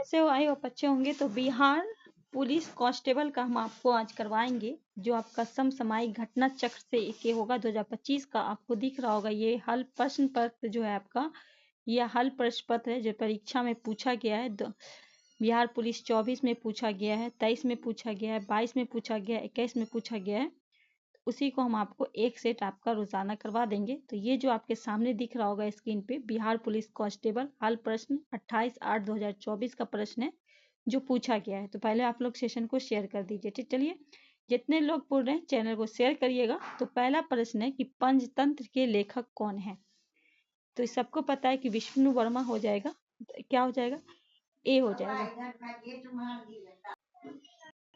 कैसे हो? I hope अच्छे होंगे। तो बिहार पुलिस कांस्टेबल का हम आपको आज करवाएंगे, जो आपका समसामयिक घटना चक्र से के होगा 2025 का। आपको दिख रहा होगा ये हल प्रश्न पत्र जो है आपका, यह हल प्रश्न पत्र है जो परीक्षा में पूछा गया है। बिहार पुलिस 24 में पूछा गया है, 23 में पूछा गया है, 22 में पूछा गया है, 21 में पूछा गया है। उसी को हम आपको एक सेट आपका रोजाना करवा देंगे। तो ये जो आपके सामने दिख रहा होगा स्क्रीन पे, बिहार पुलिस कांस्टेबल हल प्रश्न 28/8/2024 का प्रश्न है जो पूछा गया है। तो पहले आप लोग सेशन को शेयर कर दीजिए। ठीक, चलिए जितने लोग बोल रहे हैं चैनल को शेयर करिएगा। तो पहला प्रश्न है कि पंचतंत्र के लेखक कौन है? तो सबको पता है कि विष्णु वर्मा हो जाएगा। क्या हो जाएगा? ए हो जाएगा।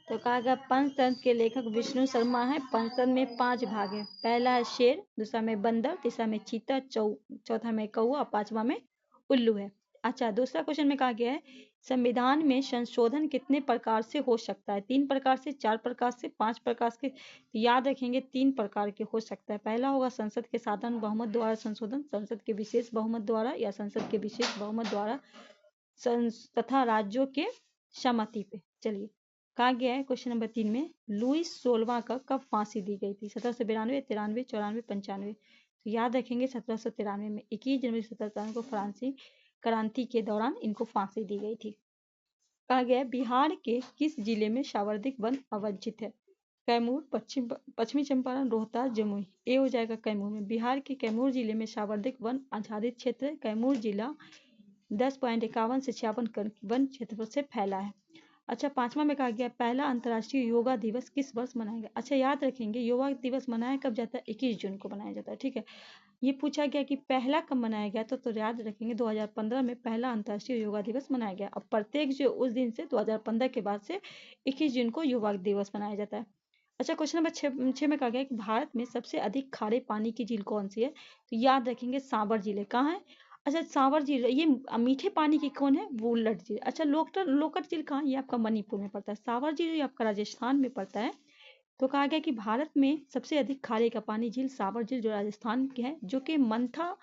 तो कहा गया पंचतंत्र के लेखक विष्णु शर्मा है। पंचतंत्र में 5 भाग है। पहला है शेर, दूसरा में बंदर, तीसरा में चीता, चौथा में कौवा, पांचवा में उल्लू है। अच्छा, दूसरा क्वेश्चन में कहा गया है संविधान में संशोधन कितने प्रकार से हो सकता है? 3 प्रकार से, 4 प्रकार से, 5 प्रकार से। तो याद रखेंगे 3 प्रकार के हो सकता है। पहला होगा संसद के साधारण बहुमत द्वारा संशोधन, संसद के विशेष बहुमत द्वारा, या संसद के विशेष बहुमत द्वारा तथा राज्यों के सहमति पे। चलिए, कहा गया है क्वेश्चन नंबर 3 में लुईस 16वां का कब फांसी दी गई थी? 1792, 93, 94, 95। तो याद रखेंगे 1793 में। 21 जनवरी 1793 को फ्रांसीसी क्रांति के दौरान इनको फांसी दी गई थी। कहा गया है बिहार के किस जिले में सावर्धिक वन अवस्थित है? कैमूर, पश्चिमी चंपारण, रोहतास, जमुई। ए हो जाएगा कैमूर में। बिहार के कैमूर जिले में सावर्धिक वन आच्छादित क्षेत्र है। कैमूर जिला 10.51 से 56 वन क्षेत्रफल से फैला है। अच्छा, 5वां में कहा गया पहला अंतर्राष्ट्रीय योगा दिवस किस वर्ष मनाया गया? अच्छा, याद रखेंगे योगा दिवस मनाया कब जाता है? 21 जून को मनाया जाता है। ठीक है, ये पूछा गया कि पहला कब मनाया गया तो याद रखेंगे 2015 में पहला अंतर्राष्ट्रीय योगा दिवस मनाया गया। अब प्रत्येक जो उस दिन से 2015 के बाद से 21 जून को योगा दिवस मनाया जाता है। अच्छा, क्वेश्चन नंबर 6 में कहा गया कि भारत में सबसे अधिक खारे पानी की झील कौन सी है? तो याद रखेंगे सांबर झील है। कहाँ है? अच्छा, सांवर झील। ये मीठे पानी की कौन है? वुलट झील। अच्छा, लोकट झील कहाँ? ये आपका मणिपुर में पड़ता है। सांवर झील ये आपका राजस्थान में पड़ता है। तो कहा गया कि भारत में सबसे अधिक खारे का पानी झील सांवर झील जो राजस्थान की है, जो कि मंथा,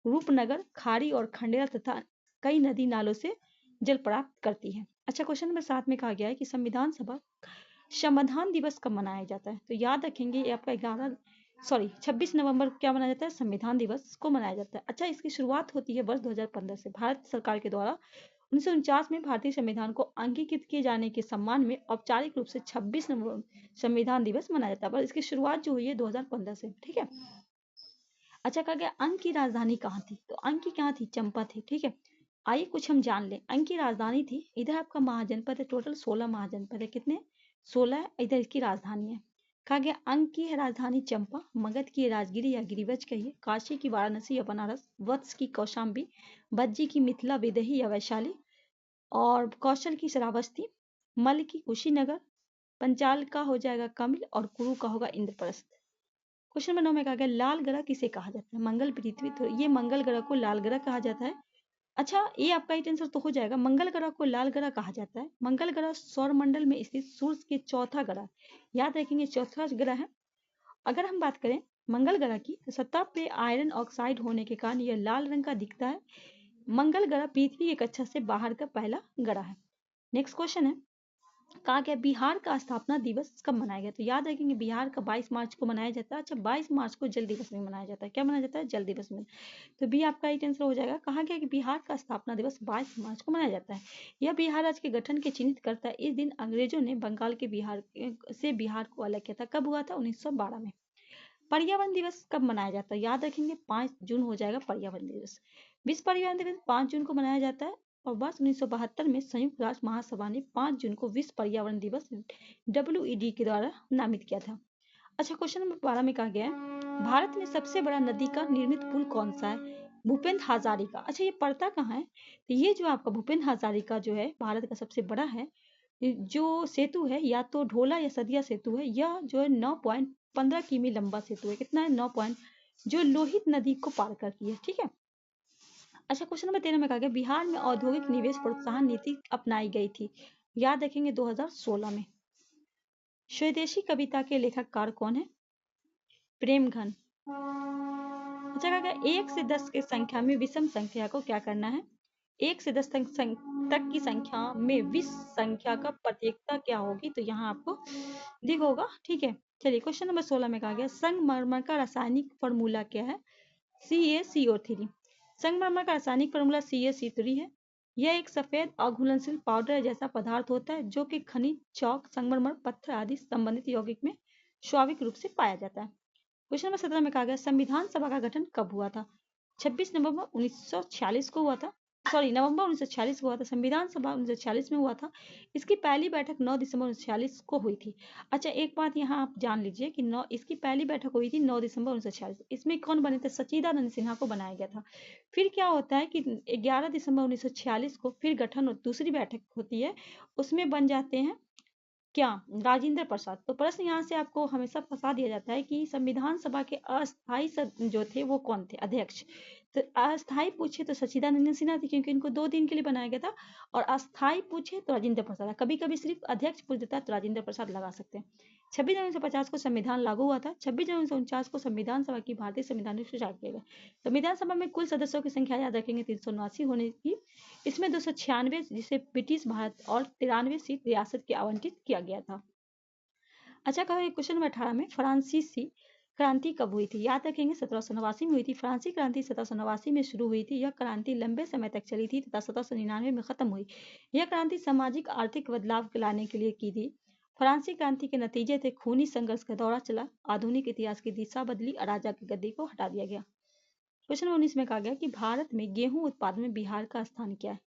रूपनगर, खारी और खंडेरा तथा कई नदी नालों से जल प्राप्त करती है। अच्छा, क्वेश्चन नंबर 7 में कहा गया है कि संविधान दिवस कब मनाया जाता है? तो याद रखेंगे ये आपका 26 नवंबर को क्या मनाया जाता है? संविधान दिवस को मनाया जाता है। अच्छा, इसकी शुरुआत होती है वर्ष 2015 से। भारत सरकार के द्वारा 1949 में भारतीय संविधान को अंगीकृत किए जाने के सम्मान में औपचारिक रूप से 26 नवंबर संविधान दिवस मनाया जाता है। पर इसकी शुरुआत जो हुई है 2015 से। ठीक है। अच्छा, कहा गया अंग की राजधानी कहाँ थी? तो अंग की कहाँ थी? चंपा थी। ठीक है, आइए कुछ हम जान लें। अंग की राजधानी थी, इधर आपका महाजनपद है, टोटल 16 महाजनपद है। कितने? 16 है। इधर इसकी राजधानी है। कहा गया अंग की है राजधानी चंपा, मगध की राजगिरी या गिरिवज कहिए, काशी की वाराणसी या बनारस, वत्स की कौशाम्बी, भज्जी की मिथिला विदेही या वैशाली, और कौशल की श्रावस्ती, मल की कुशीनगर, पंचाल का हो जाएगा कमिल, और कुरु का होगा इंद्रप्रस्थ। क्वेश्चन नंबर 9 में कहा गया लाल ग्रह किसे कहा जाता है? मंगल पृथ्वी। तो ये मंगल ग्रह को लाल ग्रह कहा जाता है। अच्छा, ये आपका एक आंसर तो हो जाएगा। मंगल ग्रह को लाल ग्रह कहा जाता है। मंगल ग्रह सौरमंडल में स्थित सूर्य के चौथा ग्रह, याद रखेंगे चौथा ग्रह है। अगर हम बात करें मंगल ग्रह की, तो सतह पे आयरन ऑक्साइड होने के कारण यह लाल रंग का दिखता है। मंगल ग्रह पृथ्वी की कक्षा से बाहर का पहला ग्रह है। नेक्स्ट क्वेश्चन है, कहा गया बिहार का स्थापना दिवस कब मनाया गया? तो याद रखेंगे बिहार का 22 मार्च को मनाया जाता है। अच्छा, 22 मार्च को जल दिवस में मनाया जाता है। क्या मनाया जाता है? जल दिवस में। तो बी आपका एक आंसर हो जाएगा। कहा गया कि बिहार का स्थापना दिवस 22 मार्च को मनाया जाता है। यह बिहार राज्य के गठन के चिन्हित करता है। इस दिन अंग्रेजों ने बंगाल के बिहार को अलग किया था। कब हुआ था? 1912 में। पर्यावरण दिवस कब मनाया जाता है? याद रखेंगे 5 जून हो जाएगा पर्यावरण दिवस। विश्व पर्यावरण दिवस 5 जून को मनाया जाता है। और वर्ष 1972 में संयुक्त राष्ट्र महासभा ने 5 जून को विश्व पर्यावरण दिवस WED के द्वारा नामित किया था। अच्छा, क्वेश्चन नंबर 12 में कहा गया है भारत में सबसे बड़ा नदी का निर्मित पुल कौन सा है? भूपेन्द्र हजारिका। अच्छा, ये पड़ता कहाँ है? तो ये जो आपका भूपेन्द्र हजारिका जो है भारत का सबसे बड़ा है जो सेतु है, या तो ढोला या सदिया सेतु है। यह जो है 9.15 किमी लंबा सेतु है। कितना है? 9 जो लोहित नदी को पार करती है। ठीक है। अच्छा, क्वेश्चन नंबर 13 में कहा गया बिहार में औद्योगिक निवेश प्रोत्साहन नीति अपनाई गई थी। याद रखेंगे 2016 में। स्वदेशी कविता के लेखककार कौन है? प्रेमघन। अच्छा, कहा गया 1 से 10 के संख्या में विषम संख्या को क्या करना है? 1 से 10 तक की संख्या में विषम संख्या का प्रत्येकता क्या होगी, तो यहाँ आपको दिख होगा। ठीक है, चलिए क्वेश्चन नंबर 16 में कहा गया संगमरमर का रासायनिक फॉर्मूला क्या है, CaCO3। संगमरमर का रासायनिक फॉर्मूला CaC3 है। यह एक सफेद अघुलनशील पाउडर जैसा पदार्थ होता है जो कि खनिज, चौक, संगमरमर, पत्थर आदि संबंधित यौगिक में स्वाभाविक रूप से पाया जाता है। क्वेश्चन नंबर 17 में कहा गया संविधान सभा का गठन कब हुआ था, 26 नवंबर 1946 को हुआ था। नवंबर 1946 को हुआ था। संविधान सभा 1946 में हुआ था। इसकी पहली बैठक 9 दिसंबर 1946 को हुई थी। अच्छा, एक बात यहाँ आप जान लीजिए कि इसकी पहली बैठक हुई थी 9 दिसंबर 1946। इसमें कौन बने थे, सच्चिदानंद सिन्हा को बनाया गया था। फिर क्या होता है कि 11 दिसंबर 1946 को फिर गठन और दूसरी बैठक होती है, उसमें बन जाते हैं क्या, राजेंद्र प्रसाद। तो प्रश्न यहाँ से आपको हमेशा फंसा दिया जाता है कि संविधान सभा के अस्थायी जो थे वो कौन थे, अध्यक्ष। तो अस्थायी पूछे तो सच्चिदानंद सिन्हा थे, क्योंकि इनको 2 दिन के लिए बनाया गया था। और अस्थायी पूछे तो राजेंद्र प्रसाद। कभी कभी सिर्फ अध्यक्ष पूछ देता है तो राजेंद्र प्रसाद लगा सकते हैं। 26 जनवरी 1950 को संविधान लागू हुआ था। 26 जनवरी 1949 को संविधान सभा की भारतीय संवैधानिक सुझाव किया गया। संविधान सभा में कुल सदस्यों की संख्या याद रखेंगे 379 होने की। इसमें 296 जिसे ब्रिटिश भारत और 93 सीट रियासत के आवंटित किया गया था। अच्छा, कहा क्वेश्चन नंबर 18 में फ्रांसीसी क्रांति कब हुई थी, याद रखेंगे 1789 में हुई थी। फ्रांसीसी क्रांति 1789 में शुरू हुई थी। यह क्रांति लंबे समय तक चली थी तथा 1799 में खत्म हुई। यह क्रांति सामाजिक आर्थिक बदलाव लाने के लिए की थी। फ्रांसीसी क्रांति के नतीजे थे खूनी संघर्ष का दौरा चला, आधुनिक इतिहास की दिशा बदली और राजा की गद्दी को हटा दिया गया। क्वेश्चन 19 में कहा गया कि भारत में गेहूं उत्पादन में बिहार का स्थान क्या है,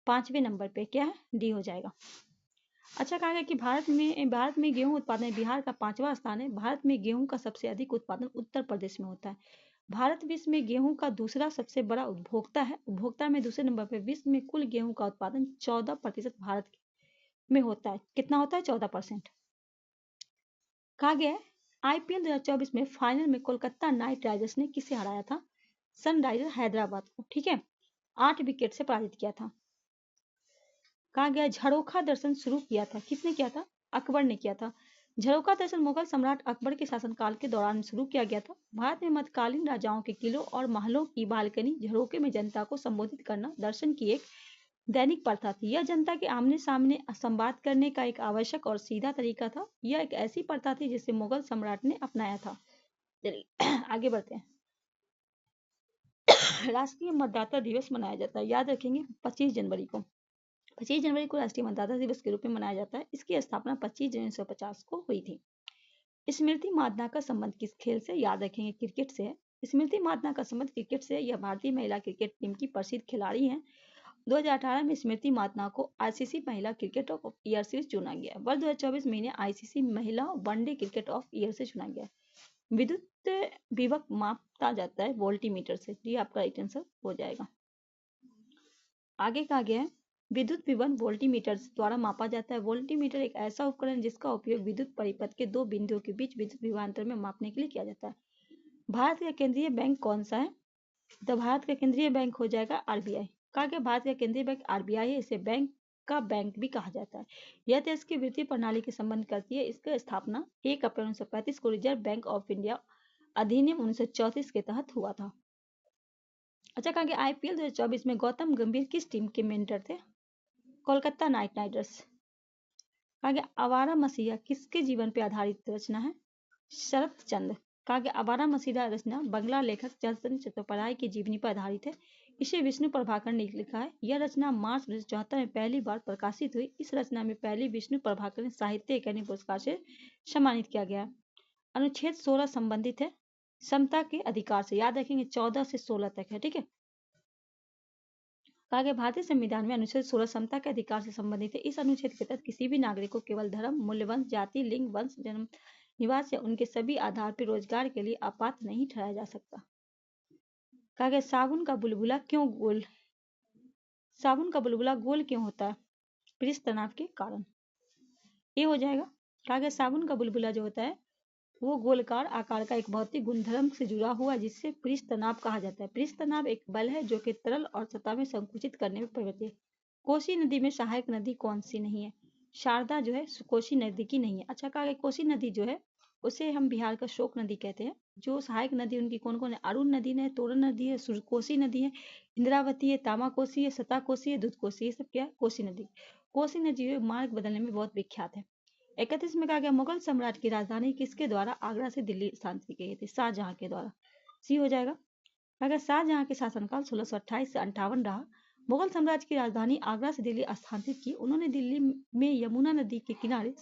5वें नंबर पे क्या है, डी हो जाएगा। अच्छा, कहा गया कि भारत में गेहूं उत्पादन में बिहार का 5वां स्थान है। भारत में गेहूं का सबसे अधिक उत्पादन उत्तर प्रदेश में होता है। भारत विश्व में गेहूं का दूसरा सबसे बड़ा उपभोक्ता है। उपभोक्ता में दूसरे नंबर पर विश्व में कुल गेहूं का उत्पादन 14% भारत में होता है। कितना होता है, 14%। कहा गया है IPL 2024 में फाइनल में कोलकाता नाइट राइडर्स ने किसे हराया था, सनराइजर हैदराबाद को। ठीक है, 8 विकेट से पराजित किया था। कहा गया झरोखा दर्शन शुरू किया था, किसने किया था, अकबर ने किया था। झरोखा दर्शन मुगल सम्राट अकबर के शासनकाल के दौरान शुरू किया गया था। भारत में मध्यकालीन राजाओं के किलों और महलों की बालकनी झरोखे में जनता को संबोधित करना दर्शन की एक दैनिक प्रथा थी। यह जनता के आमने सामने संवाद करने का एक आवश्यक और सीधा तरीका था। यह एक ऐसी प्रथा थी जिसे मुगल सम्राट ने अपनाया था। चलिए आगे बढ़ते हैं। राष्ट्रीय मतदाता दिवस मनाया जाता है, याद रखेंगे 25 जनवरी को। 25 जनवरी को राष्ट्रीय मतदाता दिवस के रूप में मनाया जाता है। इसकी स्थापना 25 जनवरी 1950 को हुई थी। स्मृति मांधाना का संबंध किस खेल से, याद रखेंगे क्रिकेट से है। स्मृति मांधाना का संबंध क्रिकेट से है। यह भारतीय महिला क्रिकेट टीम की प्रसिद्ध खिलाड़ी हैं। 2018 में स्मृति मांधाना को ICC महिला क्रिकेट ऑफ ईयर से चुना गया। वर्ष 2024 में इन्हें ICC महिला वनडे क्रिकेट ऑफ ईयर से चुना गया। विद्युत विभव मापा जाता है वोल्टीमीटर से। ये आपका राइट आंसर हो जाएगा। आगे कहा गया है विद्युत विभव वोल्टीमीटर द्वारा मापा जाता है। वोल्टीमीटर एक ऐसा उपकरण जिसका उपयोग विद्युत परिपथ के 2 बिंदुओं के बीच विद्युत विभवांतर में मापने के लिए किया जाता है। भारत का केंद्रीय बैंक कौन सा है, तो भारत का केंद्रीय बैंक हो जाएगा RBI। कहा गया भारत का केंद्रीय बैंक RBI है। इसे बैंक का बैंक भी कहा जाता है। यह देश की वित्तीय प्रणाली के संबंध करती है। इसकी स्थापना 1 अप्रैल 1935 को रिजर्व बैंक ऑफ इंडिया अधिनियम 1934 के तहत हुआ था। अच्छा, कहा गया IPL 2024 में गौतम गंभीर किस टीम के मेंटर थे, कोलकाता नाइट राइडर्स। कहा गया आवारा मसीहा किसके जीवन पर आधारित रचना है, शरत चंद्र। कहा गया आवारा मसीहा रचना बंगला लेखक चंद्रशेखर चट्टोपाध्याय की जीवनी पर आधारित है। इसे विष्णु प्रभाकर ने लिखा है। यह रचना मार्च 1974 में पहली बार प्रकाशित हुई। इस रचना में पहली विष्णु प्रभाकर ने साहित्य अकादमी पुरस्कार से सम्मानित किया गया। अनुच्छेद 16 संबंधित है समता के अधिकार से, याद रखेंगे 14 से 16 तक है। ठीक है, कहा गया भारतीय संविधान में अनुच्छेद 16 समता के अधिकार से संबंधित है। इस अनुच्छेद के तहत किसी भी नागरिक को केवल धर्म, मूल्यवंश, जाति, लिंग, वंश, जन्म, निवास या उनके सभी आधार पर रोजगार के लिए अपात्र नहीं ठहराया जा सकता। कहा गया साबुन का बुलबुला गोल क्यों होता है, पृष्ठ तनाव के कारण। ये हो जाएगा। कहा गया साबुन का बुलबुला जो होता है वो गोलकार आकार का एक भौतिक गुणधर्म से जुड़ा हुआ जिससे पृष्ठ तनाव कहा जाता है। पृष्ठ तनाव एक बल है जो कि तरल और सतह में संकुचित करने में प्रवृत्त है। कोसी नदी में सहायक नदी कौन सी नहीं है, शारदा जो है कोसी नदी की नहीं है। अच्छा, कहा गया कोसी नदी जो है उसे हम बिहार का शोक नदी कहते हैं। जो सहायक नदी उनकी कौन कौन है? अरुण नदी है, तोरन नदी है, कोसी नदी है, इंद्रावती है, तामा कोसी है, सता कोसी है, दूध कोसी, ये सब क्या है? कोसी नदी। कोसी नदी मार्ग बदलने में बहुत विख्यात है। 31 में कहा गया मुगल सम्राट की राजधानी किसके द्वारा आगरा से दिल्ली स्थानांतरित की गई थी? शाहजहां के द्वारा। सी हो जाएगा। अगर शाहजहां के शासनकाल 1628 से 58 रहा। मुगल साम्राज्य की राजधानी आगरा से दिल्ली स्थानांतरित की। उन्होंने दिल्ली में यमुना नदी के किनारे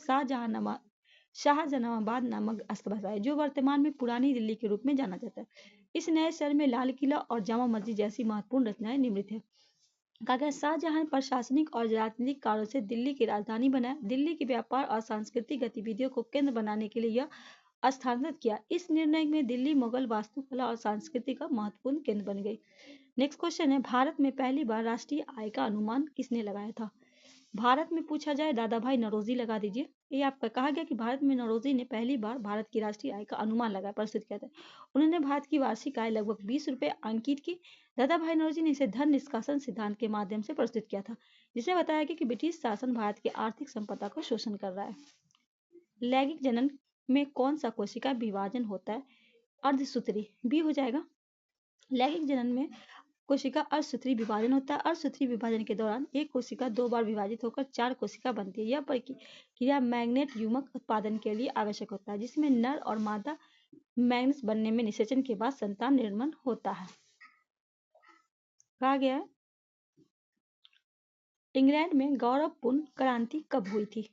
शाहजहानाबाद नामक स्थल बसाया, जो वर्तमान में पुरानी दिल्ली के रूप में जाना जाता है। इस नए शहर में लाल किला और जामा मस्जिद जैसी महत्वपूर्ण रचनाएं निर्मित है। कहा गया शाहजहां प्रशासनिक और राजनीतिक कार्यों से दिल्ली की राजधानी बनाया। दिल्ली के व्यापार और सांस्कृतिक गतिविधियों को केंद्र बनाने के लिए यह स्थानांतरित किया। इस निर्णय में दिल्ली मुगल वास्तुकला और संस्कृति का महत्वपूर्ण केंद्र बन गई। नेक्स्ट क्वेश्चन है, भारत में पहली बार राष्ट्रीय आय का अनुमान किसने लगाया था? भारत में पूछा जाए दादा भाई नौरोजी लगा दीजिए। ये आपका कहा गया कि भारत में नौरोजी ने पहली बार भारत की राष्ट्रीय आय का अनुमान लगाया, प्रस्तुत किया था। उन्होंने भारत की वार्षिक आय लगभग 20 रुपए अंकित की। दादा भाई नौरोजी ने इसे धन निष्कासन सिद्धांत के माध्यम से प्रस्तुत किया था, जिसने बताया कि ब्रिटिश शासन भारत की आर्थिक संपदा को शोषण कर रहा है। लैंगिक जनन में कौन सा कोशिका विभाजन होता है? अर्धसूत्री। बी हो जाएगा। लैंगिक जनन में कोशिका अर्धसूत्री विभाजन होता है। अर्धसूत्री विभाजन के दौरान एक कोशिका 2 बार विभाजित होकर 4 कोशिका बनती है। यह प्रक्रिया मैग्नेट युग्मक उत्पादन के लिए आवश्यक होता है, जिसमें नर और मादा मैग्नेट्स बनने में निषेचन के बाद संतान निर्माण होता है। कहा गया है इंग्लैंड में गौरवपूर्ण क्रांति कब हुई थी?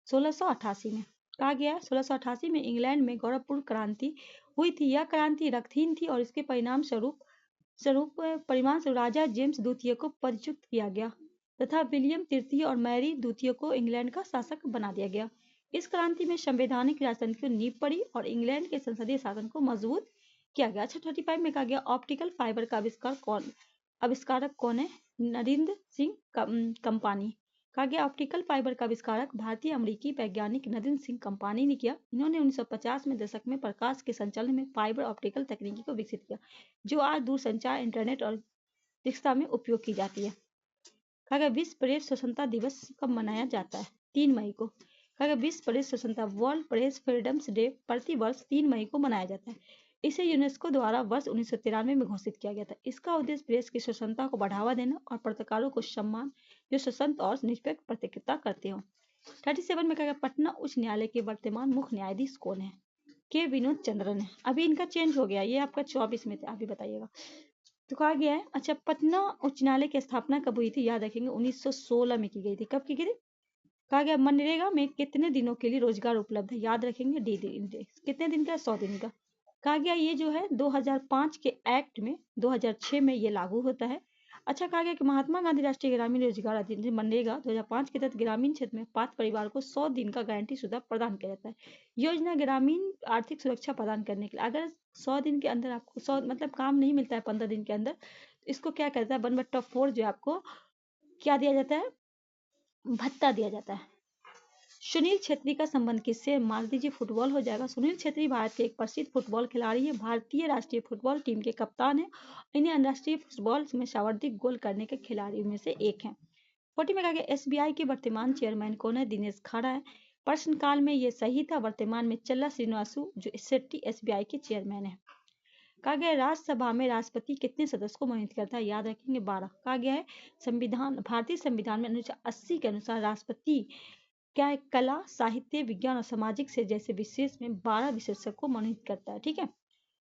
1688 में। कहा गया है 1688 में इंग्लैंड में गौरवपूर्ण क्रांति हुई थी। यह क्रांति रक्तहीन थी और इसके परिणाम स्वरूप राजा जेम्स द्वितीय को पदच्युत किया गया तथा विलियम तृतीय और मैरी द्वितीय को इंग्लैंड का शासक बना दिया गया। इस क्रांति में संवैधानिक राजतंत्र की नींव पड़ी और इंग्लैंड के संसदीय शासन को मजबूत किया गया। अच्छा, 35 में कहा गया ऑप्टिकल फाइबर का आविष्कारक कौन है? नरेंद्र सिंह कंपानी। कहा गया ऑप्टिकल फाइबर का आविष्कारक भारतीय अमेरिकी वैज्ञानिक नरेंद्र सिंह कंपानी ने किया। इन्होंने 1950 में दशक में प्रकाश के संचालन में फाइबर ऑप्टिकल तकनीकी को विकसित किया, जो आज दूरसंचार, इंटरनेट और रिक्शा में उपयोग की जाती है। कहा गया विश्व प्रेस स्वतंत्रता दिवस कब मनाया जाता है? 3 मई को। कहा गया विश्व प्रेस स्वतंत्रता वर्ल्ड प्रेस फ्रीडम्स डे प्रतिवर्ष 3 मई को मनाया जाता है। इसे यूनेस्को द्वारा वर्ष 1993 में घोषित किया गया था। इसका उद्देश्य प्रेस की स्वतंत्रता को बढ़ावा देना और पत्रकारों को सम्मान जो स्वतंत्र और निष्पक्ष पत्रकारिता करते हो। 37 में कहा पटना उच्च न्यायालय के वर्तमान मुख्य न्यायाधीश कौन है? के विनोद चंद्रन है। अभी इनका चेंज हो गया, ये आपका 24 में था, अभी बताइएगा। तो कहा गया है अच्छा पटना उच्च न्यायालय की स्थापना कब हुई थी? याद रखेंगे 1916 में की गई थी। कब की गई थी? कहा गया मनरेगा में कितने दिनों के लिए रोजगार उपलब्ध है? याद रखेंगे कितने दिन का? 100 दिन का। कहा गया ये जो है 2005 के एक्ट में 2006 में ये लागू होता है। अच्छा, कहा गया कि महात्मा गांधी राष्ट्रीय ग्रामीण रोजगार अधिनियम मनरेगा 2005 के तहत ग्रामीण क्षेत्र में पात्र परिवार को 100 दिन का गारंटी सुविधा प्रदान किया जाता है। योजना ग्रामीण आर्थिक सुरक्षा प्रदान करने के लिए, अगर 100 दिन के अंदर आपको 100 मतलब काम नहीं मिलता है 15 दिन के अंदर, इसको क्या कहता है 1/4 जो आपको क्या दिया जाता है? भत्ता दिया जाता है। सुनील छेत्री का संबंध किससे? मार दीजिए, फुटबॉल हो जाएगा। सुनील छेत्री भारत के एक प्रसिद्ध फुटबॉल खिलाड़ी है, भारतीय राष्ट्रीय फुटबॉल टीम के कप्तान है। इन्हें अंतर्राष्ट्रीय फुटबॉल में सर्वाधिक गोल करने के खिलाड़ियों में से एक है। 40 में कहा गया एसबीआई के वर्तमान चेयरमैन कौन है? दिनेश खाड़ा है। प्रश्नकाल में ये सही था। वर्तमान में चल्ला श्रीनिवासु जो शेट्टी एसबीआई के चेयरमैन है। कहा गया राज्यसभा में राष्ट्रपति कितने सदस्य को मनोनीत करता है? याद रखेंगे 12। कहा गया है भारतीय संविधान में अनुच्छेद 80 के अनुसार राष्ट्रपति क्या है? कला, साहित्य, विज्ञान और सामाजिक से जैसे विशेष में 12 विशेषज्ञ को मनोनीत करता है। ठीक है।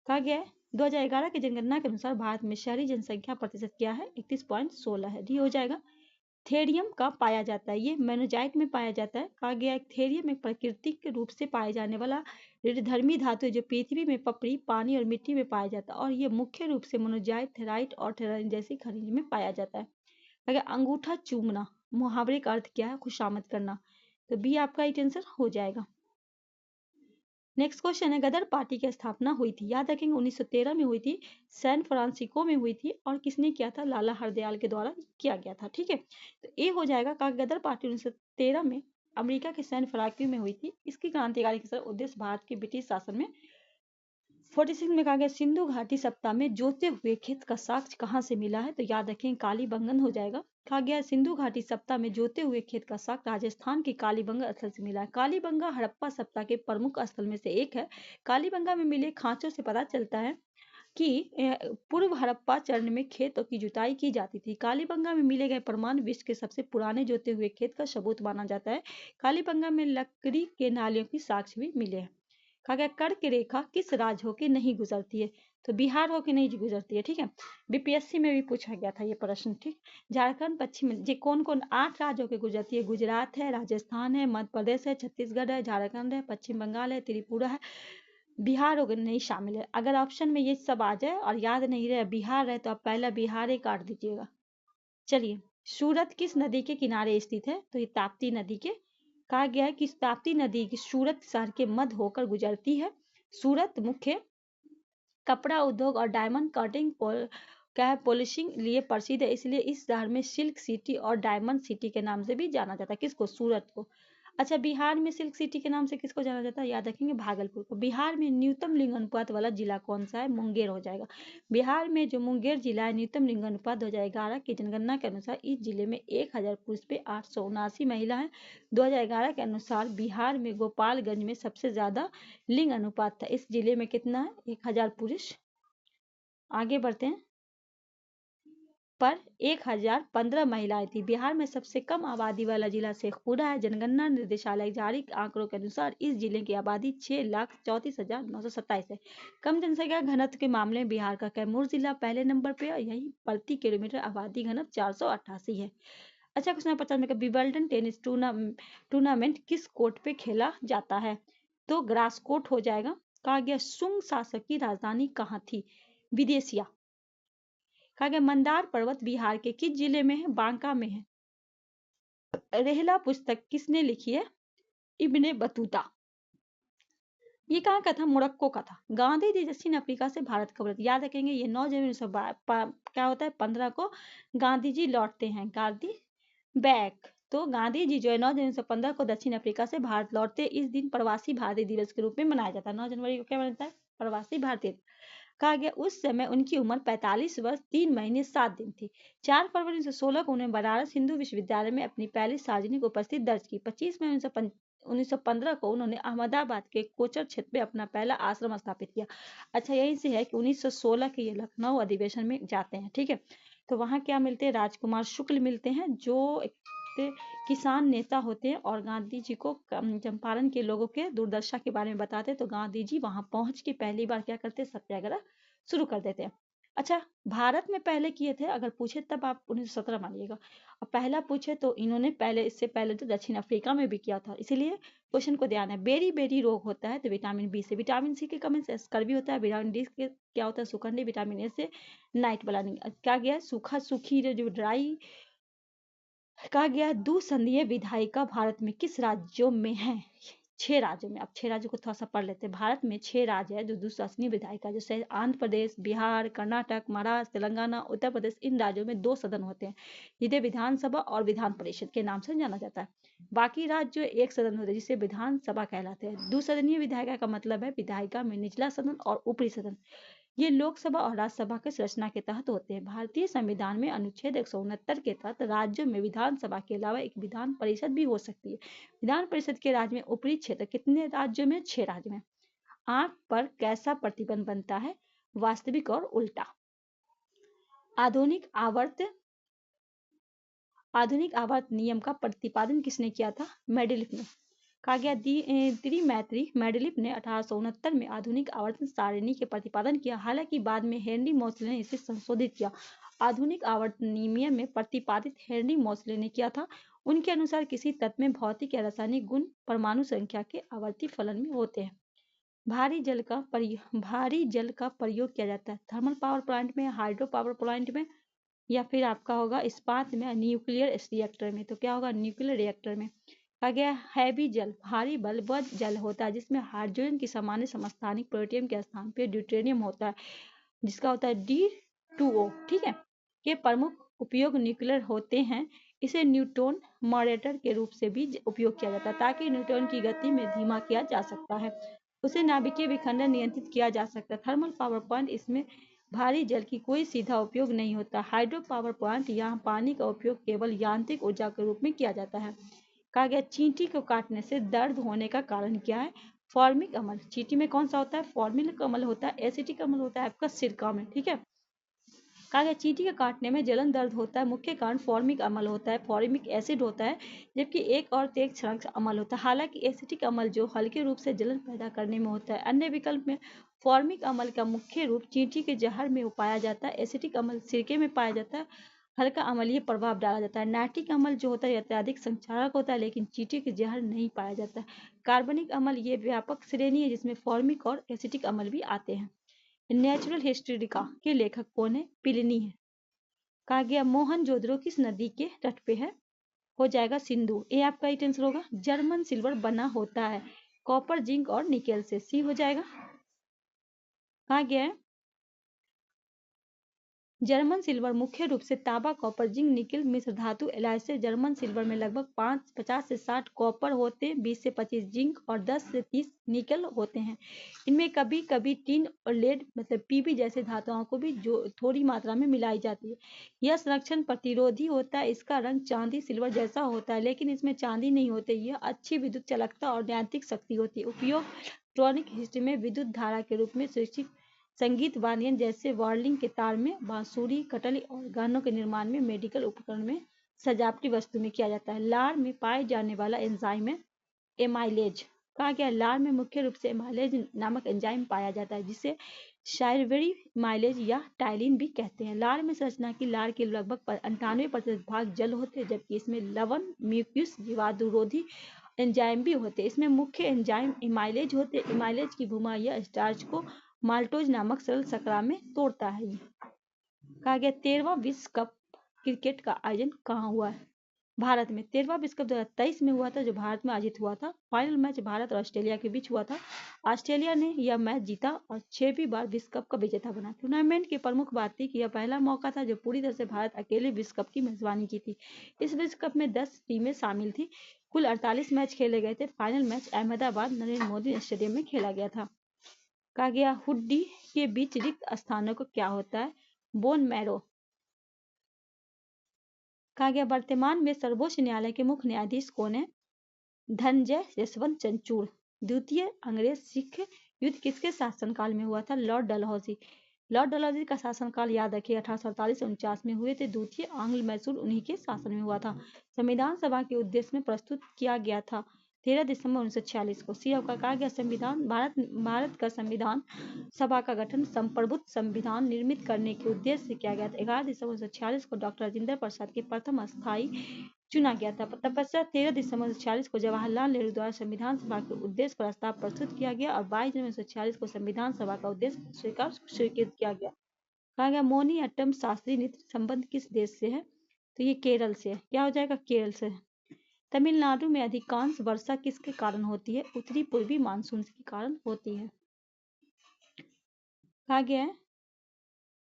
कहा गया है 2011 की जनगणना के अनुसार भारत में शहरी जनसंख्या प्रतिशत क्या है? 31.16 है। डी हो जाएगा। थेरियम का पाया जाता है? ये मेनोजाइट में पाया जाता है। कहा गया थेरियम एक प्राकृतिक रूप से पाए जाने वाला रेडियोधर्मी धातु है जो पृथ्वी में पपड़ी, पानी और मिट्टी में पाया जाता है और ये मुख्य रूप से मोनोजाइट, थेराइट और थेराइन जैसी खनिज में पाया जाता है। अगर अंगूठा चूमना मुहावरे का अर्थ क्या है? खुशामद करना। तो बी आपका आंसर हो जाएगा। नेक्स्ट क्वेश्चन है गदर पार्टी की स्थापना हुई थी? याद रखेंगे 1913 में हुई थी, सैन फ्रांसिस्को में हुई थी और किसने किया था? लाला हरदयाल के द्वारा किया गया था। ठीक है, तो ए हो जाएगा। कहा गदर पार्टी 1913 में अमेरिका के सैन फ्रांसिस्को में हुई थी। इसकी क्रांतिकारी उद्देश्य भारत के ब्रिटिश शासन में 46 में कहा गया सिंधु घाटी सप्ताह में जोते हुए खेत का साक्ष्य कहाँ से मिला है, तो याद रखें कालीबंगन हो जाएगा। कहा गया सिंधु घाटी सप्ताह में जोते हुए खेत का साक्ष्य राजस्थान के कालीबंगा स्थल से मिला है। कालीबंगा हड़प्पा सप्ताह के प्रमुख स्थल में से एक है। कालीबंगा में मिले खांचों से पता चलता है कि पूर्व हड़प्पा चरण में खेतों की जुताई की जाती थी। कालीबंगा में मिले गए प्रमाण विश्व के सबसे पुराने जोते हुए खेत का सबूत माना जाता है। कालीबंगा में लकड़ी के नालियों की साक्ष्य भी मिले हैं। कहा गया कर्क रेखा किस राज्य होके नहीं गुजरती है, तो बिहार होके नहीं गुजरती है। ठीक है, बीपीएससी में भी पूछा गया था ये प्रश्न। ठीक, झारखंड पश्चिम जी कौन कौन 8 राज्य होके गुजरती है, गुजरात है, राजस्थान है, मध्य प्रदेश है, छत्तीसगढ़ है, झारखंड है, पश्चिम बंगाल है, त्रिपुरा है, बिहार होकर नहीं शामिल है। अगर ऑप्शन में ये सब आ जाए और याद नहीं रहे बिहार है तो आप पहला बिहार ही काट दीजिएगा। चलिए, सूरत किस नदी के किनारे स्थित है, तो ये ताप्ती नदी के। कहा गया है कि ताप्ती नदी की सूरत शहर के मध्य होकर गुजरती है। सूरत मुख्य कपड़ा उद्योग और डायमंड कटिंग क्या है पॉलिशिंग लिए प्रसिद्ध है, इसलिए इस शहर में सिल्क सिटी और डायमंड सिटी के नाम से भी जाना जाता है। किसको, सूरत को। अच्छा, बिहार में सिल्क सिटी के नाम से किसको जाना जाता है, याद रखेंगे भागलपुर को। बिहार में न्यूनतम लिंग अनुपात वाला जिला कौन सा है, मुंगेर हो जाएगा। बिहार में जो मुंगेर जिला है न्यूनतम लिंग अनुपात 2011 की जनगणना के अनुसार इस जिले में 1000 पुरुष पे 879 महिला है। 2011 के अनुसार बिहार में गोपालगंज में सबसे ज्यादा लिंग अनुपात था। इस जिले में कितना है, 1000 पुरुष। आगे बढ़ते हैं, पर 1015 महिलाएं थी। बिहार में सबसे कम आबादी वाला जिला शेखपुरा है। जनगणना निर्देशालय जारी आंकड़ों के अनुसार इस जिले की आबादी 6,34,927 है। कम जनसंख्या घनत्व के मामले में बिहार का कैमूर जिला पहले नंबर पे है, यही प्रति किलोमीटर आबादी घनत्व 488 है। अच्छा, क्वेश्चन 50 में विंबलडन टेनिस टूर्नामेंट किस कोर्ट पे खेला जाता है, तो ग्रास कोर्ट हो जाएगा। कहा गया सुंग शासक की राजधानी कहाँ थी, विदेशिया। कहा गया मंदार पर्वत बिहार के किस जिले में है, बांका में है। रेहला पुस्तक किसने लिखी है, इब्ने बतूता। ये कहाँ का था, मोरक्को का था। गांधी जी दक्षिण अफ्रीका से भारत कब लौटे, याद रखेंगे ये 9 जनवरी 1912 क्या होता है 15 को गांधी जी लौटते हैं, गांधी बैक। तो गांधी जी जो है 9 जनवरी 1915 को दक्षिण अफ्रीका से भारत लौटते। इस दिन प्रवासी भारतीय दिवस के रूप में मनाया जाता है। 9 जनवरी को क्या बनता है, प्रवासी भारतीय। कहा गया उस समय उनकी उम्र 45 वर्ष 3 महीने 7 दिन थी। 4 फरवरी 1916 को उन्होंने बनारस हिंदू विश्वविद्यालय में अपनी पहली सार्वजनिक उपस्थिति दर्ज की। 25 मई 1915 को उन्होंने अहमदाबाद के कोचर क्षेत्र में अपना पहला आश्रम स्थापित किया। अच्छा, यहीं से है कि 1916 के ये लखनऊ अधिवेशन में जाते हैं। ठीक है, तो वहाँ क्या मिलते हैं, राजकुमार शुक्ल मिलते हैं जो किसान नेता होते हैं और गांधी जी को चंपारण के लोगों के दुर्दशा के बारे में बताते हैं। तो गांधी जी वहां पहुंच के पहली बार क्या करते हैं, सत्याग्रह शुरू कर देते हैं। अच्छा, भारत में पहले किए थे, अगर पूछे तब आप 1917 मानिएगा, और पहला पूछे तो इन्होंने पहले, इससे पहले तो दक्षिण अफ्रीका में भी किया था। इसीलिए क्वेश्चन को ध्यान है। बेरी बेरी रोग होता है तो विटामिन बी से, विटामिन सी की कमी से स्कर्वी होता है, विटामिन डी से क्या होता है सुकंडी, विटामिन ए से नाइट ब्लैंडिंग। क्या गया, सूखा सूखी जो ड्राई। कहा गया दुसंधीय विधायिका भारत में किस राज्यों में है, 6 राज्यों में। अब 6 राज्यों को थोड़ा सा पढ़ लेते हैं। भारत में 6 राज्य है जो दुसंधीय विधायिका, जैसे आंध्र प्रदेश, बिहार, कर्नाटक, महाराष्ट्र, तेलंगाना, उत्तर प्रदेश। इन राज्यों में 2 सदन होते हैं, जिन्हें विधानसभा और विधान परिषद के नाम से जाना जाता है। बाकी राज्य जो 1 सदन होते हैं जिसे विधानसभा कहलाते हैं। दुसदनीय विधायिका का मतलब है विधायिका में निचला सदन और ऊपरी सदन। ये लोकसभा और राज्यसभा के संरचना के तहत होते हैं। भारतीय संविधान में अनुच्छेद 169 के तहत राज्यों में विधानसभा के अलावा एक विधान परिषद भी हो सकती है। विधान परिषद के राज्य में ऊपरी क्षेत्र कितने राज्यों में, 6 राज्य में। आंख पर कैसा प्रतिबंध बनता है, वास्तविक और उल्टा। आधुनिक आवर्त नियम का प्रतिपादन किसने किया था, मेंडेलीफ ने। कहा गया त्रिमैत्री मेंडेलीफ ने 1869 में आधुनिक आवर्तन सारणी के प्रतिपादन किया। हालांकि बाद में हेनरी मोसले ने इसे संशोधित किया। आधुनिक आवर्तन नियम में प्रतिपादित हेनरी मोसले ने किया था। उनके अनुसार किसी तत्व में भौतिक या रासायनिक गुण परमाणु संख्या के आवर्ती फलन में होते हैं। भारी जल का प्रयोग किया जाता है थर्मल पावर प्लांट में, हाइड्रो पावर प्लांट में, या फिर आपका होगा इस्पात में, न्यूक्लियर रिएक्टर में। तो क्या होगा, न्यूक्लियर रिएक्टर में। कहा गया हैवी जल, भारी बल वह जल होता है जिसमें हाइड्रोजन की सामान्य समस्थानिक प्रोटियम के स्थान पे ड्यूटेरियम होता है, जिसका होता है D2O। ठीक है, ये प्रमुख उपयोग न्यूक्लियर होते हैं। इसे न्यूट्रॉन मॉडरेटर के रूप से भी उपयोग किया जाता है ताकि न्यूट्रॉन की गति में धीमा किया जा सकता है। उसे नाभिकीय विखंडन नियंत्रित किया जा सकता है। थर्मल पावर प्लांट, इसमें भारी जल की कोई सीधा उपयोग नहीं होता। हाइड्रो पावर प्लांट, यहाँ पानी का उपयोग केवल यांत्रिक ऊर्जा के रूप में किया जाता है। कहा गया चींटी को काटने से दर्द होने का कारण क्या है? फॉर्मिक अम्ल। चींटी में कौन सा होता है? फॉर्मिक अम्ल होता है। एसिटिक अम्ल होता है आपका सिरका में, ठीक है। कहा गया चींटी के काटने में जलन दर्द होता है, मुख्य कारण फॉर्मिक अम्ल होता है, फॉर्मिक एसिड होता है, जबकि एक और तेज क्षारक अम्ल होता है। हालांकि एसिटिक अम्ल जो हल्के रूप से जलन पैदा करने में होता है। अन्य विकल्प में फॉर्मिक अम्ल का मुख्य रूप चींटी के जहर में पाया जाता है, एसिटिक अम्ल सिरके में पाया जाता है, हल्का अम्लीय प्रभाव डाला जाता है। नाइट्रिक अम्ल जो होता है अत्यधिक संक्षारक होता है, लेकिन चींटी के जहर नहीं पाया जाता है। कार्बनिक अम्ल ये व्यापक श्रेणी है जिसमें फॉर्मिक और एसिटिक अम्ल भी आते हैं। नेचुरल हिस्ट्रिका के लेखक कौन है? प्लिनी है। कहा गया मोहनजोदड़ो किस नदी के तट पे है? हो जाएगा सिंधु। ये आपका ही आंसर होगा। जर्मन सिल्वर बना होता है कॉपर, जिंक और निकेल से, सी हो जाएगा। कहा गया है जर्मन सिल्वर मुख्य रूप से तांबा, कॉपर, जिंक, निकेल मिश्र धातु एलॉय से। जर्मन सिल्वर में लगभग 50 से 60 कॉपर होते हैं, 20 से 25 जिंक और 10 से 30 निकेल होते हैं। इनमें कभी कभी टिन और लेड मतलब पीबी जैसे धातुओं को भी जो थोड़ी मात्रा में मिलाई जाती है। यह संरक्षण प्रतिरोधी होता है। इसका रंग चांदी सिल्वर जैसा होता है, लेकिन इसमें चांदी नहीं होती। यह अच्छी विद्युत चालकता और यांत्रिक शक्ति होती है। उपयोग इलेक्ट्रॉनिक हिस्ट्री में विद्युत धारा के रूप में सुरक्षित संगीत वाद्ययंत्र जैसे वायलिन के तार में, बांसुरी, कटली और गानों के निर्माण में, मेडिकल उपकरण में, सजावटी वस्तु में किया जाता है। लार में पाए जाने वाला एंजाइम है एमाइलेज। कहा गया लार में मुख्य रूप से एमाइलेज नामक एंजाइम पाया जाता है, जिसे शायरवेरी माइलेज या टाइलिन भी कहते हैं। लार में संरचना की लार के लगभग 98% भाग जल होते हैं, जबकि इसमें लवण, म्यूक्यूस, जीवाणुरोधी एंजाइम भी होते हैं। इसमें मुख्य एंजाइम एमाइलेज होते हैं। एमाइलेज की भूमा या स्टार्च को माल्टोज नामक सरल शर्करा में तोड़ता है। कहा गया 13वां विश्व कप क्रिकेट का आयोजन कहाँ हुआ है? भारत में। 13वां विश्व कप 2023 में हुआ था, जो भारत में आयोजित हुआ था। फाइनल मैच भारत और ऑस्ट्रेलिया के बीच हुआ था। ऑस्ट्रेलिया ने यह मैच जीता और 6वीं बार विश्व कप का विजेता बना। टूर्नामेंट की प्रमुख बात थी कि यह पहला मौका था जो पूरी तरह से भारत अकेले विश्व कप की मेजबानी की थी। इस विश्व कप में 10 टीमें शामिल थी। कुल 48 मैच खेले गए थे। Final match Ahmedabad Narendra Modi stadium में खेला गया था। कहा गया हुड्डी के बीच रिक्त स्थानों को क्या होता है? Bone marrow. कहा गया वर्तमान में सर्वोच्च न्यायालय के मुख्य न्यायाधीश कौन है? धनंजय यशवंत चंचूड़। द्वितीय अंग्रेज सिख युद्ध किसके शासनकाल में हुआ था? लॉर्ड डलहौजी। लॉर्ड डलहौजी का शासनकाल याद रखिए 1848 से 49 में हुए थे। द्वितीय आंग्ल मैसूर उन्हीं के शासन में हुआ था। संविधान सभा के उद्देश्य में प्रस्तुत किया गया था 13 दिसंबर 1946 को। सी का कहा गया संविधान भारत का संविधान सभा का गठन संप्रभुत्व संविधान निर्मित करने के उद्देश्य से किया गया था। 11 दिसंबर 1946 को डॉक्टर राजेंद्र प्रसाद के प्रथम स्थायी चुना गया था। तत्पश्चात 13 दिसंबर 1946 को जवाहरलाल नेहरू द्वारा संविधान सभा के उद्देश्य प्रस्ताव प्रस्तुत किया गया और 22 जनवरी 1946 को संविधान सभा का उद्देश्य स्वीकृत किया गया। कहा गया मोहिनीअट्टम शास्त्रीय नृत्य संबंध किस देश से है? तो ये केरल से है। क्या हो जाएगा? केरल से। तमिलनाडु में अधिकांश वर्षा किसके कारण होती है? उत्तरी पूर्वी मानसून के कारण होती है। कहा गया है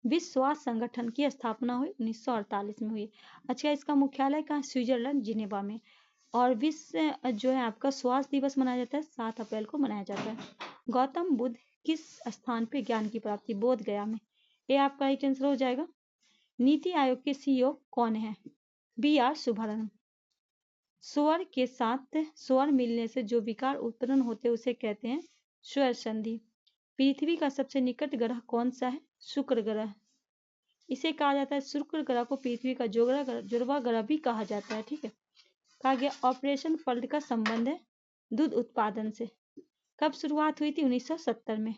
विश्व स्वास्थ्य संगठन की स्थापना हुई 1948 में हुई। अच्छा, इसका मुख्यालय कहाँ? स्विट्जरलैंड जिनेवा में। और विश्व जो है आपका स्वास्थ्य दिवस मनाया जाता है 7 अप्रैल को मनाया जाता है। गौतम बुद्ध किस स्थान पे ज्ञान की प्राप्ति? बोध गया में। ये आपका राइट आंसर हो जाएगा। नीति आयोग के सीईओ कौन है? BR सुब्रमण्यम। स्वर के साथ स्वर मिलने से जो विकार उत्पन्न होते हैं उसे कहते हैं स्वर संधि। पृथ्वी का सबसे निकट ग्रह कौन सा है? शुक्र ग्रह। इसे कहा जाता है शुक्र ग्रह को पृथ्वी का जुड़वा ग्रह भी कहा जाता है। ठीक है। कहा गया ऑपरेशन फ्लड का संबंध है दूध उत्पादन से। कब शुरुआत हुई थी? 1970 में।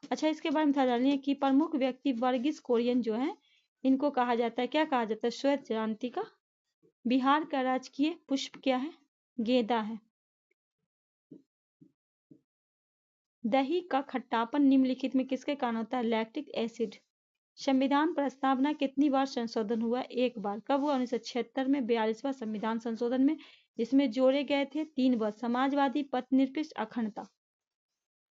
अच्छा, इसके बारे में था जानिए कि प्रमुख व्यक्ति वर्गीस कुरियन जो है इनको कहा जाता है, क्या कहा जाता है? श्वेत क्रांति का। बिहार का राजकीय पुष्प क्या है? गेंदा है। दही का खट्टापन निम्नलिखित में किसके कारण होता है? Lactic acid. संविधान प्रस्तावना कितनी बार संशोधन हुआ? एक बार। कब हुआ? 1976 में 42वां संविधान संशोधन में, जिसमें जोड़े गए थे 3 वर्ष समाजवादी, पथनिरपेक्ष, अखंडता।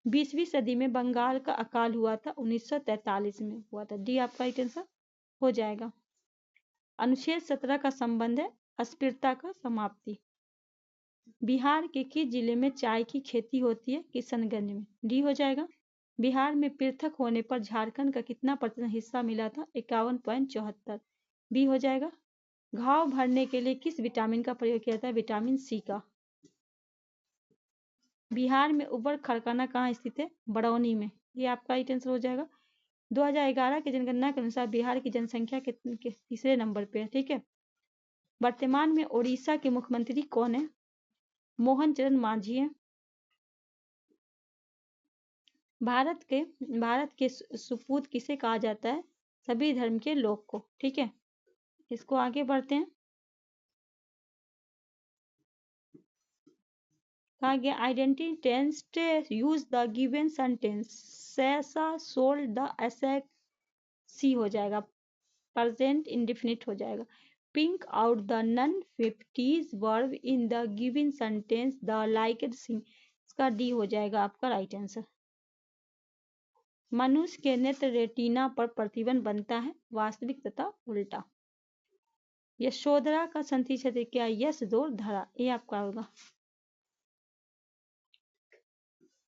20वीं सदी में बंगाल का अकाल हुआ था 1943 में हुआ था। डी आपका राइट आंसर हो जाएगा। अनुच्छेद 17 का संबंध है अस्पृश्यता का समाप्ति। बिहार के किस जिले में चाय की खेती होती है? किशनगंज में। डी हो जाएगा। बिहार में पृथक होने पर झारखंड का कितना % हिस्सा मिला था? 51.74। बी हो जाएगा। घाव भरने के लिए किस विटामिन का प्रयोग किया जाता है? विटामिन सी का। बिहार में उबर खरकाना कहाँ स्थित है? बरौनी में। ये आपका राइट आंसर हो जाएगा। 2011 की जनगणना के अनुसार बिहार की जनसंख्या के तीसरे नंबर पे है। ठीक है। वर्तमान में ओडिशा के मुख्यमंत्री कौन है? मोहन चरण मांझी है। भारत के सुपूत किसे कहा जाता है? सभी धर्म के लोग को। ठीक है। इसको आगे बढ़ते हैं। कहा गया identify tense use the given sentence Sasha sold the एसेक। सी हो जाएगा। प्रेजेंट इंडेफिनिट हो जाएगा। Pick out the noun 50s verb in the given sentence the liked sing. इसका डी हो जाएगा आपका राइट आंसर। मनुष्य के नेत्र रेटिना पर प्रतिबिंब बनता है, वास्तविक तथा उल्टा। यशोधरा का संधि क्षेत्र क्या? यश दो धरा। ये आपका होगा।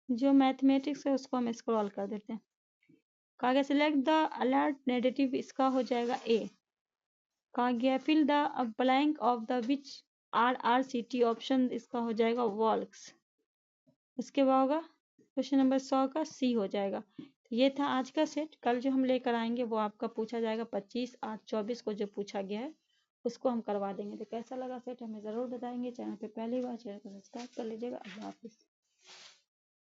जो मैथमेटिक्स है उसको हम स्क्रॉल कर देते हैं। कहा गया सिलेक्ट द अलर्ट नेगेटिव। इसका हो जाएगा ए। कहा गया fill the blank of the which RRCT option. इसका हो जाएगा वॉल्क्स। इसके बाद होगा क्वेश्चन नंबर 100 का सी हो जाएगा। तो ये था आज का सेट। कल जो हम लेकर आएंगे वो आपका पूछा जाएगा 25/8/24 को जो पूछा गया है उसको हम करवा देंगे। तो कैसा लगा सेट हमें ज़रूर बताएंगे। चैनल पे पहली बार चैनल को सब्सक्राइब कर लीजिएगा। अल्लाह हाफिज़।